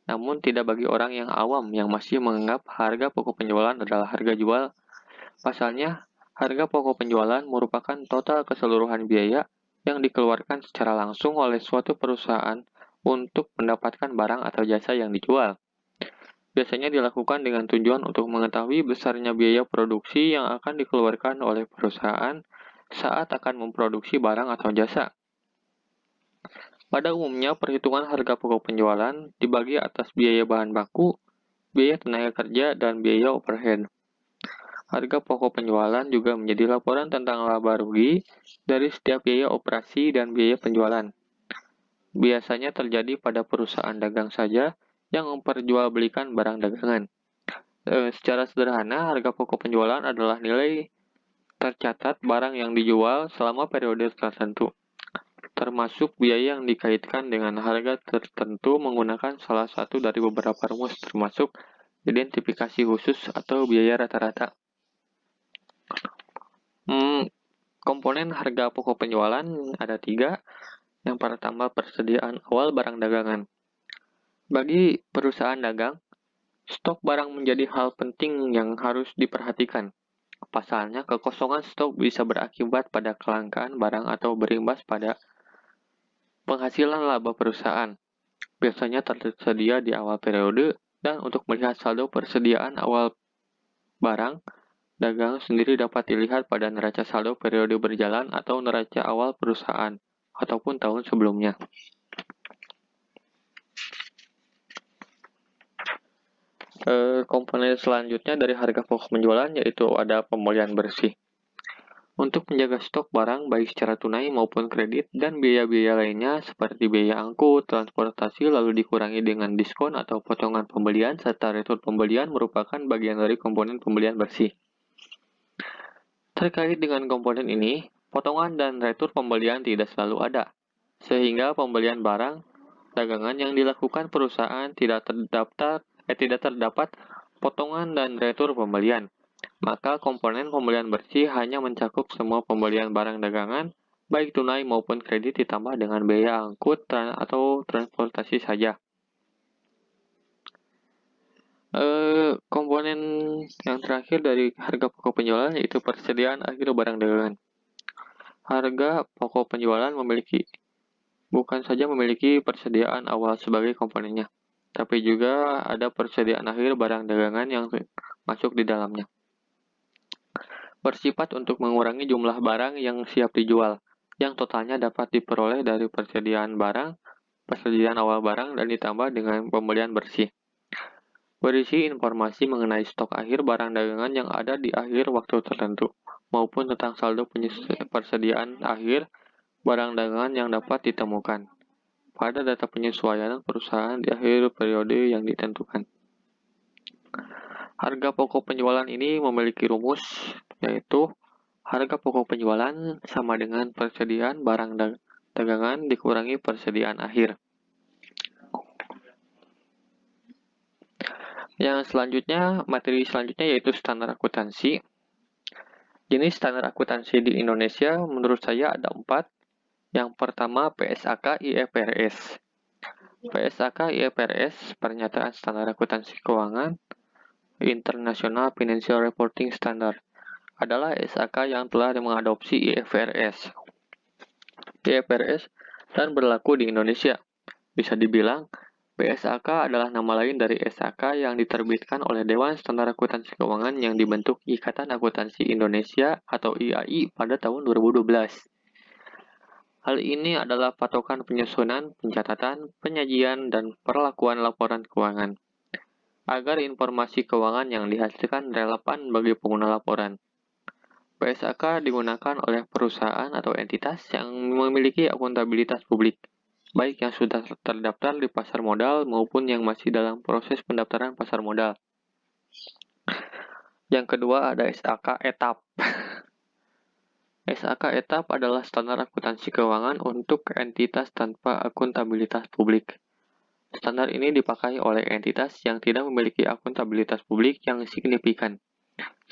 Speaker 1: Namun tidak bagi orang yang awam yang masih menganggap harga pokok penjualan adalah harga jual. Pasalnya, harga pokok penjualan merupakan total keseluruhan biaya yang dikeluarkan secara langsung oleh suatu perusahaan untuk mendapatkan barang atau jasa yang dijual. Biasanya dilakukan dengan tujuan untuk mengetahui besarnya biaya produksi yang akan dikeluarkan oleh perusahaan saat akan memproduksi barang atau jasa. Pada umumnya, perhitungan harga pokok penjualan dibagi atas biaya bahan baku, biaya tenaga kerja, dan biaya overhead. Harga pokok penjualan juga menjadi laporan tentang laba rugi dari setiap biaya operasi dan biaya penjualan. Biasanya terjadi pada perusahaan dagang saja yang memperjualbelikan barang dagangan. Secara sederhana, harga pokok penjualan adalah nilai tercatat barang yang dijual selama periode tertentu, termasuk biaya yang dikaitkan dengan harga tertentu menggunakan salah satu dari beberapa rumus termasuk identifikasi khusus atau biaya rata-rata. Komponen harga pokok penjualan ada 3. Yang pertama, persediaan awal barang dagangan. Bagi perusahaan dagang, stok barang menjadi hal penting yang harus diperhatikan. Pasalnya, kekosongan stok bisa berakibat pada kelangkaan barang atau berimbas pada penghasilan laba perusahaan. Biasanya tersedia di awal periode, dan untuk melihat saldo persediaan awal barang, dagang sendiri dapat dilihat pada neraca saldo periode berjalan atau neraca awal perusahaan, ataupun tahun sebelumnya. Komponen selanjutnya dari harga pokok penjualan yaitu ada pemulihan bersih. Untuk menjaga stok barang baik secara tunai maupun kredit dan biaya-biaya lainnya seperti biaya angkut, transportasi lalu dikurangi dengan diskon atau potongan pembelian serta retur pembelian merupakan bagian dari komponen pembelian bersih. Terkait dengan komponen ini, potongan dan retur pembelian tidak selalu ada, sehingga pembelian barang dagangan yang dilakukan perusahaan tidak terdapat potongan dan retur pembelian. Maka komponen pembelian bersih hanya mencakup semua pembelian barang dagangan, baik tunai maupun kredit ditambah dengan biaya angkut atau transportasi saja. Komponen yang terakhir dari harga pokok penjualan yaitu persediaan akhir barang dagangan. Harga pokok penjualan bukan saja memiliki persediaan awal sebagai komponennya, tapi juga ada persediaan akhir barang dagangan yang masuk di dalamnya. Bersifat untuk mengurangi jumlah barang yang siap dijual, yang totalnya dapat diperoleh dari persediaan awal barang, dan ditambah dengan pembelian bersih. Berisi informasi mengenai stok akhir barang dagangan yang ada di akhir waktu tertentu, maupun tentang saldo persediaan akhir barang dagangan yang dapat ditemukan pada data penyesuaian perusahaan di akhir periode yang ditentukan. Harga pokok penjualan ini memiliki rumus, yaitu harga pokok penjualan sama dengan persediaan barang dagangan dikurangi persediaan akhir. Materi selanjutnya yaitu standar akuntansi. Jenis standar akuntansi di Indonesia menurut saya ada 4. Yang pertama, PSAK IFRS. PSAK IFRS, Pernyataan Standar Akuntansi Keuangan International Financial Reporting Standard, adalah SAK yang telah mengadopsi IFRS. IFRS dan berlaku di Indonesia. Bisa dibilang, PSAK adalah nama lain dari SAK yang diterbitkan oleh Dewan Standar Akuntansi Keuangan yang dibentuk Ikatan Akuntansi Indonesia atau IAI pada tahun 2012. Hal ini adalah patokan penyusunan, pencatatan, penyajian, dan perlakuan laporan keuangan, agar informasi keuangan yang dihasilkan relevan bagi pengguna laporan. PSAK digunakan oleh perusahaan atau entitas yang memiliki akuntabilitas publik, baik yang sudah terdaftar di pasar modal maupun yang masih dalam proses pendaftaran pasar modal. Yang kedua ada SAK etap. SAK etap adalah standar akuntansi keuangan untuk entitas tanpa akuntabilitas publik. Standar ini dipakai oleh entitas yang tidak memiliki akuntabilitas publik yang signifikan,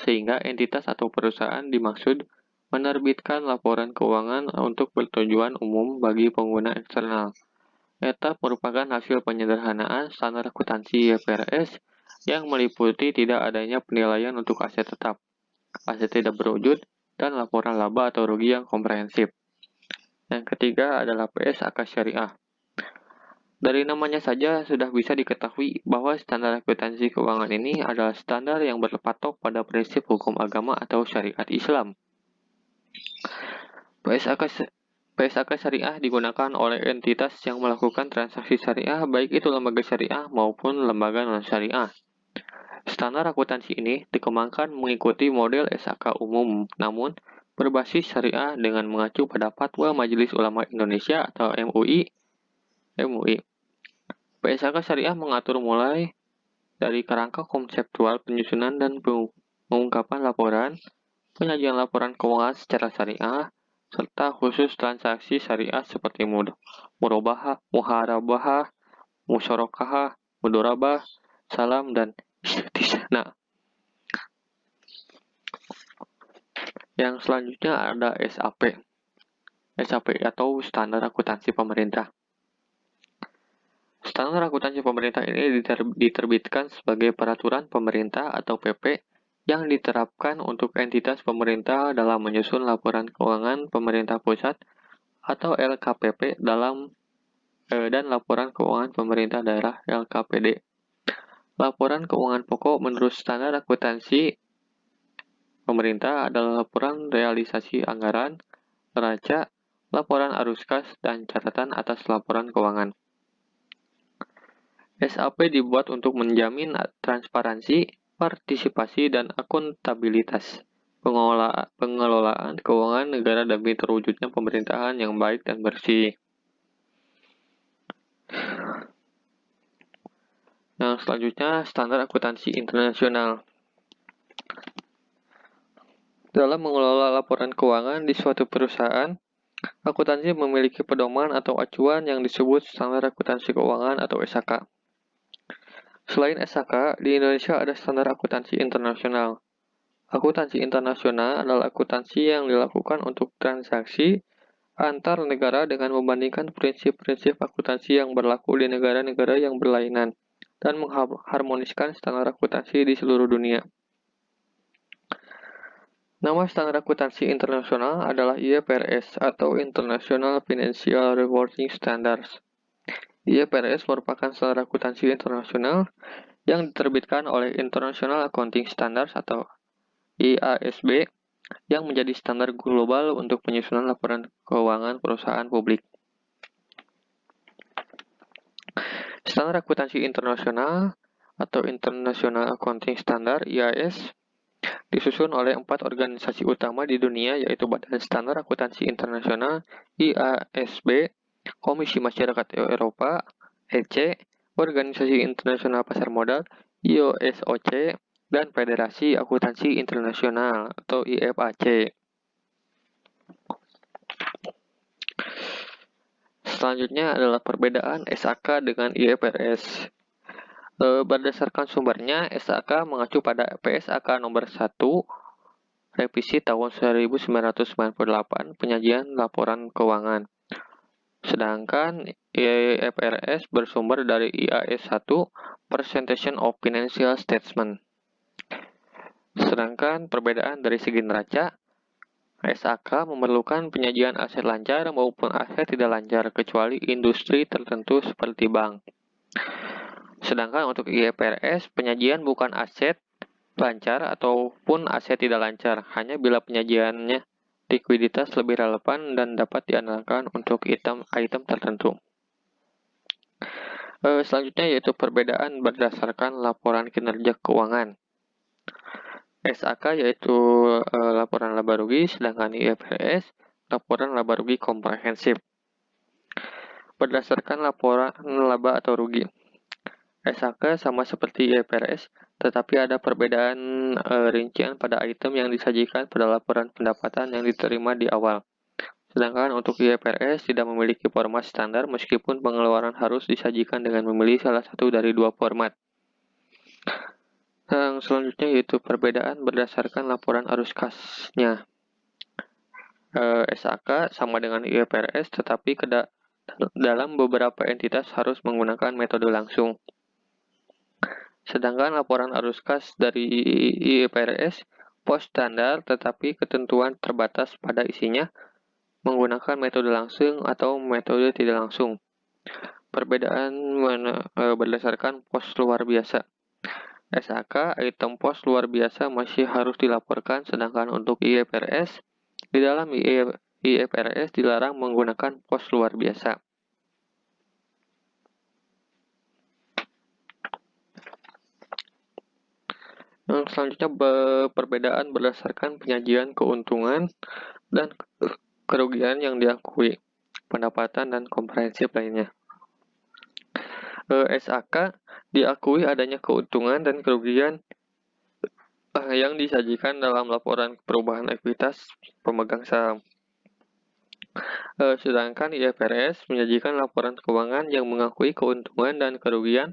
Speaker 1: sehingga entitas atau perusahaan dimaksud menerbitkan laporan keuangan untuk bertujuan umum bagi pengguna eksternal. ETA merupakan hasil penyederhanaan standar akuntansi IFRS yang meliputi tidak adanya penilaian untuk aset tetap, aset tidak berwujud, dan laporan laba atau rugi yang komprehensif. Yang ketiga adalah PSAK Syariah. Dari namanya saja sudah bisa diketahui bahwa standar akuntansi keuangan ini adalah standar yang berpatok pada prinsip hukum agama atau syariat Islam. PSAK Syariah digunakan oleh entitas yang melakukan transaksi syariah, baik itu lembaga syariah maupun lembaga non-syariah. Standar akuntansi ini dikembangkan mengikuti model SAK umum, namun berbasis syariah dengan mengacu pada Fatwa Majelis Ulama Indonesia atau MUI. PSAK Syariah mengatur mulai dari kerangka konseptual penyusunan dan pengungkapan laporan, penyajian laporan keuangan secara syariah, serta khusus transaksi syariah seperti murabahah, muharabahah, musyarakah, mudorabah, salam, dan istisna. Yang selanjutnya ada SAP. SAP atau Standar Akuntansi Pemerintah. Standar akuntansi pemerintah ini diterbitkan sebagai peraturan pemerintah atau PP yang diterapkan untuk entitas pemerintah dalam menyusun laporan keuangan pemerintah pusat atau LKPP dan laporan keuangan pemerintah daerah LKPD. Laporan keuangan pokok menurut standar akuntansi pemerintah adalah laporan realisasi anggaran, neraca, laporan arus kas, dan catatan atas laporan keuangan. SAP dibuat untuk menjamin transparansi, partisipasi, dan akuntabilitas pengelolaan keuangan negara demi terwujudnya pemerintahan yang baik dan bersih. Yang selanjutnya, standar akuntansi internasional. Dalam mengelola laporan keuangan di suatu perusahaan, akuntansi memiliki pedoman atau acuan yang disebut standar akuntansi keuangan atau SAK. Selain SAK, di Indonesia ada standar akuntansi internasional. Akuntansi internasional adalah akuntansi yang dilakukan untuk transaksi antar negara dengan membandingkan prinsip-prinsip akuntansi yang berlaku di negara-negara yang berlainan dan mengharmoniskan standar akuntansi di seluruh dunia. Nama standar akuntansi internasional adalah IFRS atau International Financial Reporting Standards. IFRS merupakan standar akuntansi internasional yang diterbitkan oleh International Accounting Standards atau IASB yang menjadi standar global untuk penyusunan laporan keuangan perusahaan publik. Standar akuntansi internasional atau International Accounting Standard (IAS) disusun oleh 4 organisasi utama di dunia, yaitu Badan Standar Akuntansi Internasional (IASB), Komisi Masyarakat Eropa (EC), Organisasi Internasional Pasar Modal (IOSOC), dan Federasi Akuntansi Internasional atau IFAC. Selanjutnya adalah perbedaan SAK dengan IFRS. Berdasarkan sumbernya, SAK mengacu pada PSAK nomor 1 revisi tahun 1998 penyajian laporan keuangan. Sedangkan IFRS bersumber dari IAS 1 Presentation of Financial Statement. Sedangkan perbedaan dari segi neraca, SAK memerlukan penyajian aset lancar maupun aset tidak lancar kecuali industri tertentu seperti bank. Sedangkan untuk IFRS, penyajian bukan aset lancar ataupun aset tidak lancar, hanya bila penyajiannya likuiditas lebih relevan dan dapat diandalkan untuk item tertentu. Selanjutnya yaitu perbedaan berdasarkan laporan kinerja keuangan. SAK yaitu laporan laba rugi, sedangkan IFRS laporan laba rugi komprehensif. Berdasarkan laporan laba atau rugi, SAK sama seperti IFRS, tetapi ada perbedaan rincian pada item yang disajikan pada laporan pendapatan yang diterima di awal. Sedangkan untuk IFRS tidak memiliki format standar meskipun pengeluaran harus disajikan dengan memilih salah satu dari dua format. Yang selanjutnya yaitu perbedaan berdasarkan laporan arus kasnya. SAK sama dengan IFRS tetapi dalam beberapa entitas harus menggunakan metode langsung. Sedangkan laporan arus kas dari IFRS pos standar tetapi ketentuan terbatas pada isinya menggunakan metode langsung atau metode tidak langsung. Perbedaan berdasarkan pos luar biasa. SAK item pos luar biasa masih harus dilaporkan, sedangkan untuk IFRS di dalam IFRS dilarang menggunakan pos luar biasa. Yang selanjutnya perbedaan berdasarkan penyajian keuntungan dan kerugian yang diakui, pendapatan dan komprehensif lainnya. SAK diakui adanya keuntungan dan kerugian yang disajikan dalam laporan perubahan ekuitas pemegang saham. Sedangkan IFRS menyajikan laporan keuangan yang mengakui keuntungan dan kerugian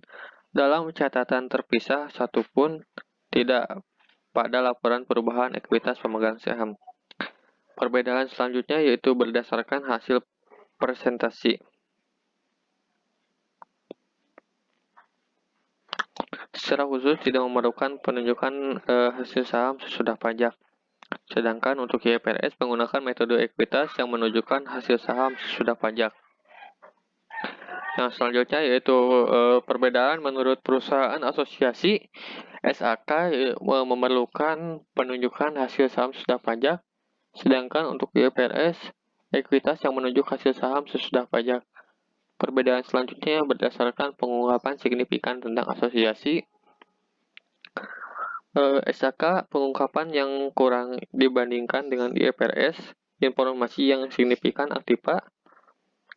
Speaker 1: dalam catatan terpisah satupun tidak pada laporan perubahan ekuitas pemegang saham. Perbedaan selanjutnya yaitu berdasarkan hasil presentasi. Secara khusus tidak memerlukan penunjukan hasil saham sesudah pajak. Sedangkan untuk IFRS menggunakan metode ekuitas yang menunjukkan hasil saham sesudah pajak. Yang selanjutnya yaitu perbedaan menurut perusahaan asosiasi. SAK memerlukan penunjukan hasil saham sesudah pajak, sedangkan untuk IFRS ekuitas yang menunjuk hasil saham sesudah pajak. Perbedaan selanjutnya berdasarkan pengungkapan signifikan tentang asosiasi. SAK pengungkapan yang kurang dibandingkan dengan IFRS, informasi yang signifikan aktiva,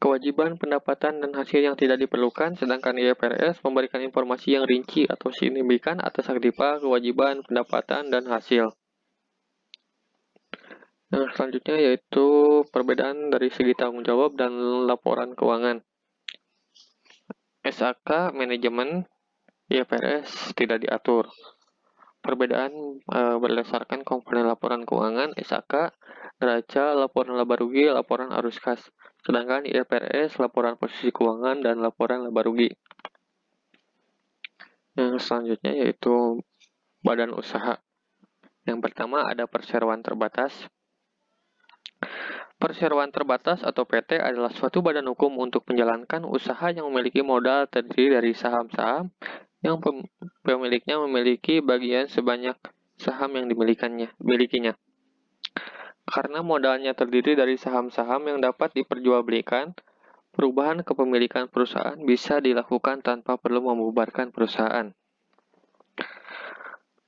Speaker 1: kewajiban pendapatan dan hasil yang tidak diperlukan, sedangkan IFRS memberikan informasi yang rinci atau signifikan atas aktiva, kewajiban, pendapatan, dan hasil. Yang selanjutnya yaitu perbedaan dari segi tanggung jawab dan laporan keuangan. SAK manajemen, IFRS tidak diatur. Perbedaan berdasarkan komponen laporan keuangan. SAK neraca, laporan laba rugi, laporan arus kas. Sedangkan IFRS laporan posisi keuangan dan laporan laba rugi. Yang selanjutnya yaitu badan usaha. Yang pertama ada perseroan terbatas. Perseroan terbatas atau PT adalah suatu badan hukum untuk menjalankan usaha yang memiliki modal terdiri dari saham-saham yang pemiliknya memiliki bagian sebanyak saham yang dimilikinya. Karena modalnya terdiri dari saham-saham yang dapat diperjualbelikan, perubahan kepemilikan perusahaan bisa dilakukan tanpa perlu membubarkan perusahaan.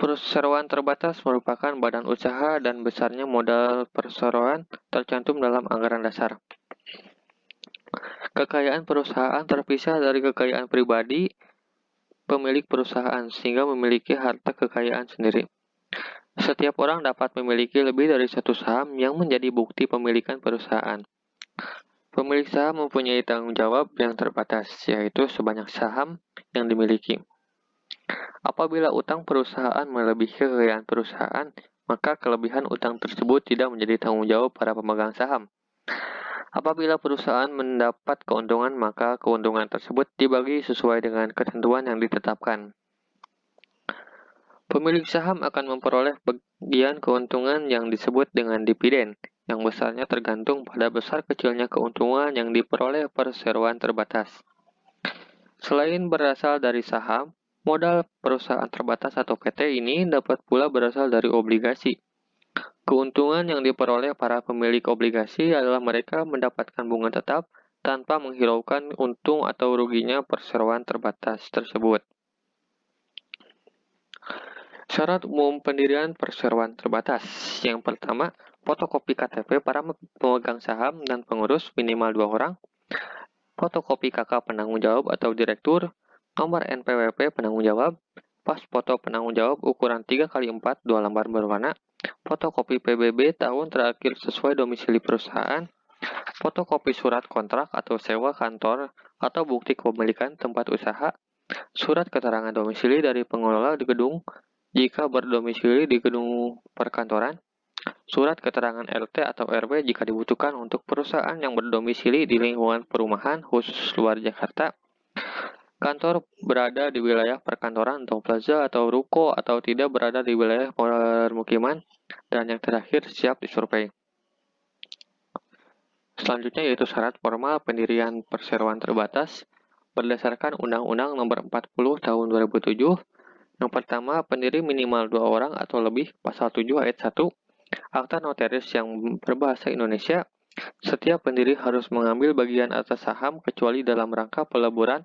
Speaker 1: Perseroan terbatas merupakan badan usaha dan besarnya modal perseroan tercantum dalam anggaran dasar. Kekayaan perusahaan terpisah dari kekayaan pribadi pemilik perusahaan sehingga memiliki harta kekayaan sendiri. Setiap orang dapat memiliki lebih dari satu saham yang menjadi bukti pemilikan perusahaan. Pemilik saham mempunyai tanggung jawab yang terbatas, yaitu sebanyak saham yang dimiliki. Apabila utang perusahaan melebihi kekayaan perusahaan, maka kelebihan utang tersebut tidak menjadi tanggung jawab para pemegang saham. Apabila perusahaan mendapat keuntungan, maka keuntungan tersebut dibagi sesuai dengan ketentuan yang ditetapkan. Pemilik saham akan memperoleh bagian keuntungan yang disebut dengan dividen, yang besarnya tergantung pada besar kecilnya keuntungan yang diperoleh perseroan terbatas. Selain berasal dari saham, modal perusahaan terbatas atau PT ini dapat pula berasal dari obligasi. Keuntungan yang diperoleh para pemilik obligasi adalah mereka mendapatkan bunga tetap tanpa menghiraukan untung atau ruginya perseroan terbatas tersebut. Syarat umum pendirian perseroan terbatas. Yang pertama, fotokopi KTP para pemegang saham dan pengurus minimal 2 orang, fotokopi KK penanggung jawab atau direktur, nomor NPWP penanggung jawab, pas foto penanggung jawab ukuran 3x4 2 lembar berwarna, fotokopi PBB tahun terakhir sesuai domisili perusahaan, fotokopi surat kontrak atau sewa kantor atau bukti kepemilikan tempat usaha, surat keterangan domisili dari pengelola di gedung jika berdomisili di gedung perkantoran, surat keterangan RT atau RW jika dibutuhkan untuk perusahaan yang berdomisili di lingkungan perumahan khusus luar Jakarta, kantor berada di wilayah perkantoran atau plaza atau ruko atau tidak berada di wilayah permukiman, dan yang terakhir siap disurvei. Selanjutnya yaitu syarat formal pendirian perseroan terbatas berdasarkan Undang-Undang Nomor 40 Tahun 2007. Yang pertama, pendiri minimal 2 orang atau lebih, Pasal 7 Ayat 1, Akta Notaris yang berbahasa Indonesia. Setiap pendiri harus mengambil bagian atas saham kecuali dalam rangka peleburan,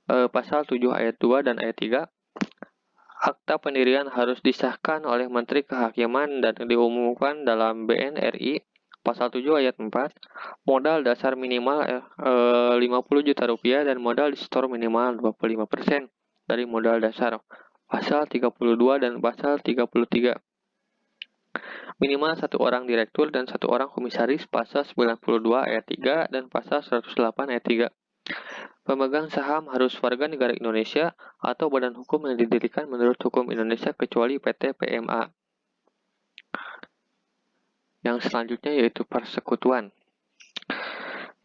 Speaker 1: Pasal 7 Ayat 2 dan Ayat 3. Akta pendirian harus disahkan oleh Menteri Kehakiman dan diumumkan dalam BNRI. Pasal 7 ayat 4, modal dasar minimal 50 juta rupiah dan modal di store minimal 25% dari modal dasar. Pasal 32 dan pasal 33. Minimal 1 orang direktur dan 1 orang komisaris. Pasal 92 ayat 3 dan pasal 108 ayat 3. Pemegang saham harus warga negara Indonesia atau badan hukum yang didirikan menurut hukum Indonesia kecuali PT PMA. Yang selanjutnya yaitu persekutuan.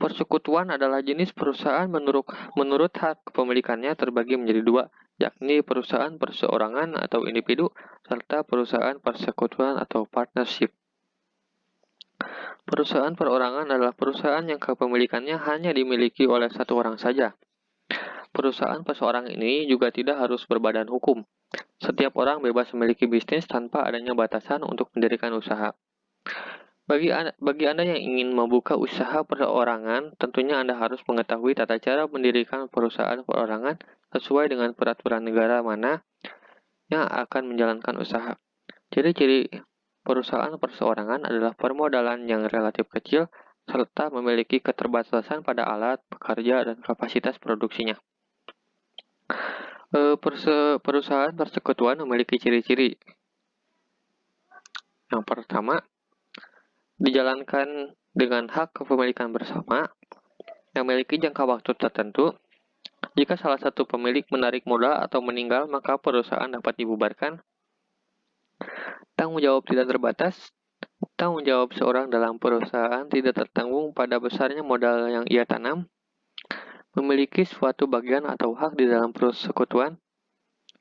Speaker 1: Persekutuan adalah jenis perusahaan menurut hak kepemilikannya terbagi menjadi 2, yakni perusahaan perseorangan atau individu, serta perusahaan persekutuan atau partnership. Perusahaan perorangan adalah perusahaan yang kepemilikannya hanya dimiliki oleh satu orang saja. Perusahaan perseorangan ini juga tidak harus berbadan hukum. Setiap orang bebas memiliki bisnis tanpa adanya batasan untuk mendirikan usaha. Bagi Anda yang ingin membuka usaha perorangan, tentunya Anda harus mengetahui tata cara mendirikan perusahaan perorangan sesuai dengan peraturan negara mana yang akan menjalankan usaha. Ciri-ciri perusahaan perseorangan adalah permodalan yang relatif kecil serta memiliki keterbatasan pada alat, pekerja, dan kapasitas produksinya. Perusahaan persekutuan memiliki ciri-ciri. Yang pertama, dijalankan dengan hak kepemilikan bersama yang memiliki jangka waktu tertentu. Jika salah satu pemilik menarik modal atau meninggal, maka perusahaan dapat dibubarkan. Tanggung jawab tidak terbatas. Tanggung jawab seorang dalam perusahaan tidak tertanggung pada besarnya modal yang ia tanam. Memiliki suatu bagian atau hak di dalam persekutuan.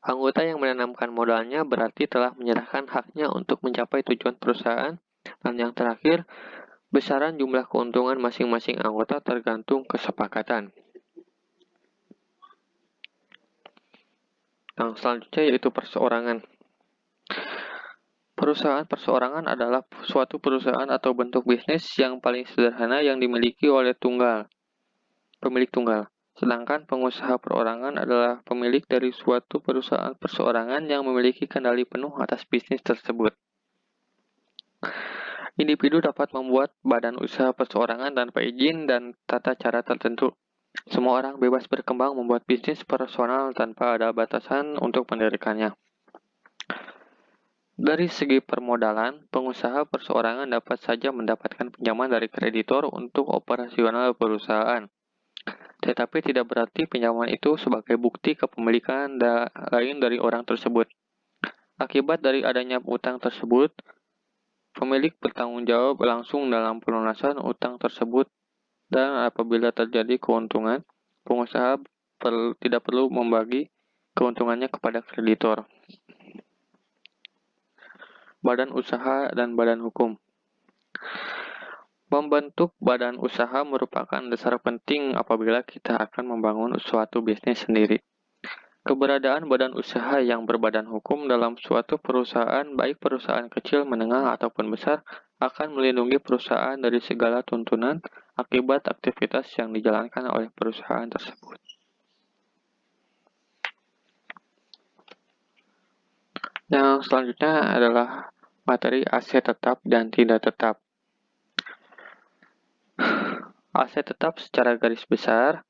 Speaker 1: Anggota yang menanamkan modalnya berarti telah menyerahkan haknya untuk mencapai tujuan perusahaan. Dan yang terakhir, besaran jumlah keuntungan masing-masing anggota tergantung kesepakatan. Yang selanjutnya yaitu perseorangan. Perusahaan perseorangan adalah suatu perusahaan atau bentuk bisnis yang paling sederhana yang dimiliki oleh pemilik tunggal. Sedangkan pengusaha perorangan adalah pemilik dari suatu perusahaan perseorangan yang memiliki kendali penuh atas bisnis tersebut. Individu dapat membuat badan usaha perseorangan tanpa izin dan tata cara tertentu. Semua orang bebas berkembang membuat bisnis personal tanpa ada batasan untuk mendirikannya. Dari segi permodalan, pengusaha perseorangan dapat saja mendapatkan pinjaman dari kreditor untuk operasional perusahaan. Tetapi tidak berarti pinjaman itu sebagai bukti kepemilikan lain dari orang tersebut. Akibat dari adanya utang tersebut, pemilik bertanggung jawab langsung dalam pelunasan utang tersebut, dan apabila terjadi keuntungan, pengusaha tidak perlu membagi keuntungannya kepada kreditor. Badan usaha dan badan hukum. Membentuk badan usaha merupakan dasar penting apabila kita akan membangun suatu bisnis sendiri. Keberadaan badan usaha yang berbadan hukum dalam suatu perusahaan, baik perusahaan kecil, menengah, ataupun besar, akan melindungi perusahaan dari segala tuntunan akibat aktivitas yang dijalankan oleh perusahaan tersebut. Yang selanjutnya adalah materi aset tetap dan tidak tetap. Aset tetap secara garis besar.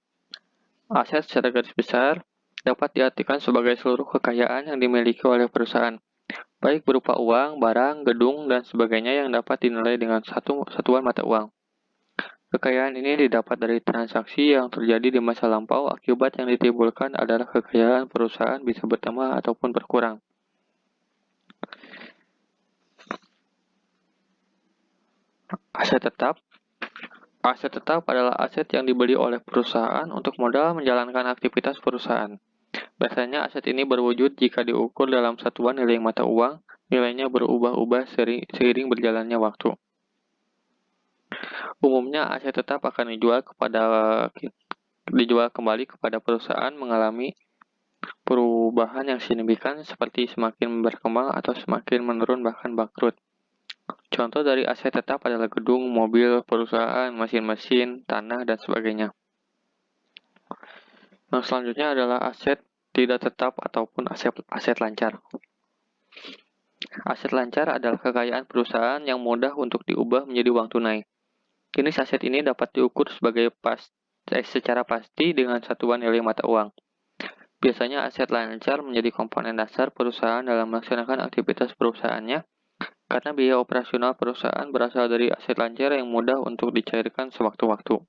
Speaker 1: Aset secara garis besar dapat diartikan sebagai seluruh kekayaan yang dimiliki oleh perusahaan, baik berupa uang, barang, gedung, dan sebagainya yang dapat dinilai dengan satuan mata uang. Kekayaan ini didapat dari transaksi yang terjadi di masa lampau. Akibat yang ditimbulkan adalah kekayaan perusahaan bisa bertambah ataupun berkurang. Aset tetap. Aset tetap adalah aset yang dibeli oleh perusahaan untuk modal menjalankan aktivitas perusahaan. Biasanya aset ini berwujud jika diukur dalam satuan nilai mata uang, nilainya berubah-ubah seiring berjalannya waktu. Umumnya aset tetap akan dijual kembali kepada perusahaan mengalami perubahan yang signifikan seperti semakin berkembang atau semakin menurun bahkan bangkrut. Contoh dari aset tetap adalah gedung, mobil, perusahaan, mesin-mesin, tanah, dan sebagainya. Yang selanjutnya adalah aset tidak tetap ataupun aset lancar. Aset lancar adalah kekayaan perusahaan yang mudah untuk diubah menjadi uang tunai. Jenis aset ini dapat diukur secara pasti dengan satuan nilai mata uang. Biasanya aset lancar menjadi komponen dasar perusahaan dalam melaksanakan aktivitas perusahaannya, karena biaya operasional perusahaan berasal dari aset lancar yang mudah untuk dicairkan sewaktu-waktu.